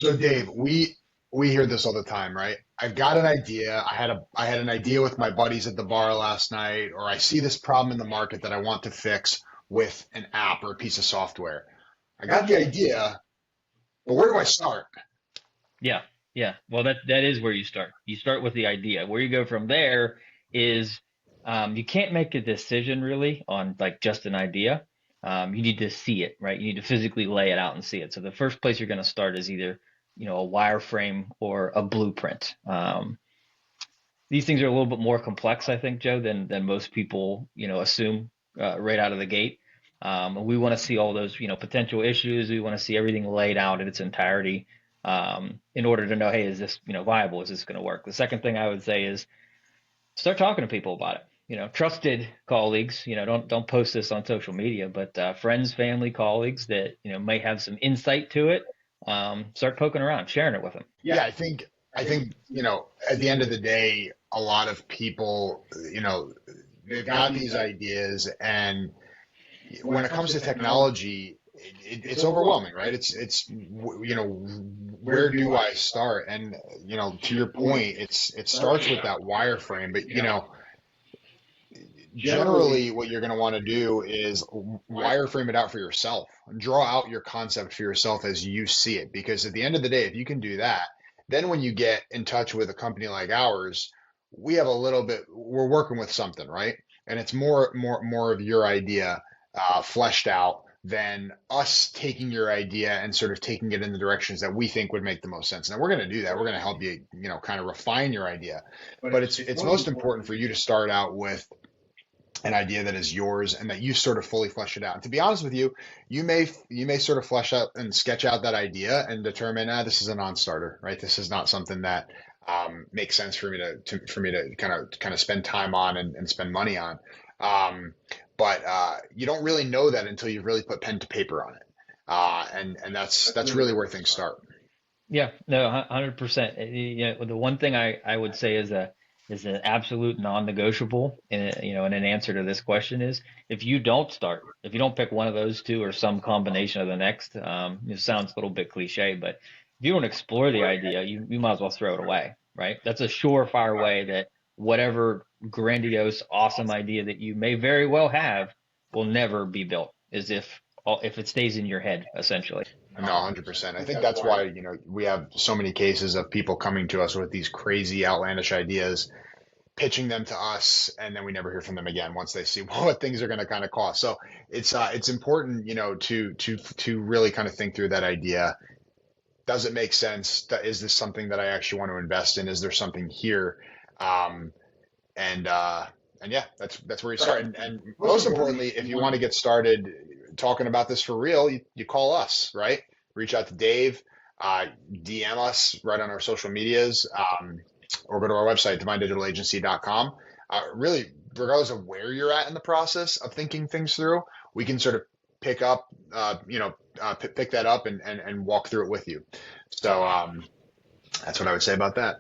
So Dave, we hear this all the time, right? I've got an idea. I had an idea with my buddies at the bar last night, or I see this problem in the market that I want to fix with an app or a piece of software. I got the idea, but where do I start? Yeah, yeah. Well, that is where you start. You start with the idea. Where you go from there is you can't make a decision really on like just an idea. You need to see it, right? You need to physically lay it out and see it. So the first place you're going to start is either, a wireframe or a blueprint. These things are a little bit more complex, I think, Joe, than most people, assume right out of the gate. We want to see all those, potential issues. We want to see everything laid out in its entirety, in order to know, hey, is this, viable? Is this going to work? The second thing I would say is start talking to people about it. Trusted colleagues. Don't post this on social media, but friends, family, colleagues that may have some insight to it. Start poking around, sharing it with them. Yeah, I think, at the end of the day, a lot of people, they've got these ideas, and when it comes to technology, it's overwhelming, right? Where do I start? And, to your point, it starts with that wireframe, but, generally what you're going to want to do is wireframe it out for yourself. Draw out your concept for yourself as you see it. Because at the end of the day, if you can do that, then when you get in touch with a company like ours, we have a little bit, we're working with something, right? And it's more of your idea fleshed out than us taking your idea and sort of taking it in the directions that we think would make the most sense. Now we're going to do that. We're going to help you, kind of refine your idea. But it's most important for you to start out with an idea that is yours and that you sort of fully flesh it out. And to be honest with you, you may sort of flesh out and sketch out that idea and determine, this is a non-starter, right? This is not something that makes sense for me to kind of spend time on and spend money on. But you don't really know that until you've really put pen to paper on it. And that's really where things start. Yeah, no, 100%. The one thing I would say is an absolute non-negotiable, and an answer to this question is if you don't start, if you don't pick one of those two or some combination of the next, it sounds a little bit cliche, but if you don't explore the idea, you might as well throw it away, right? That's a surefire way that whatever grandiose, awesome idea that you may very well have will never be built, as if it stays in your head, essentially. No, 100%. I think that's why, we have so many cases of people coming to us with these crazy, outlandish ideas, pitching them to us, and then we never hear from them again once they see what things are going to kind of cost. So it's important, to really kind of think through that idea. Does it make sense? Is this something that I actually want to invest in? Is there something here? Um, and yeah, that's where you start. And most importantly, if you want to get started talking about this for real, you call us, right? Reach out to Dave, DM us right on our social medias, or go to our website, divinedigitalagency.com. Really, regardless of where you're at in the process of thinking things through, we can sort of pick up, pick that up and walk through it with you. So that's what I would say about that.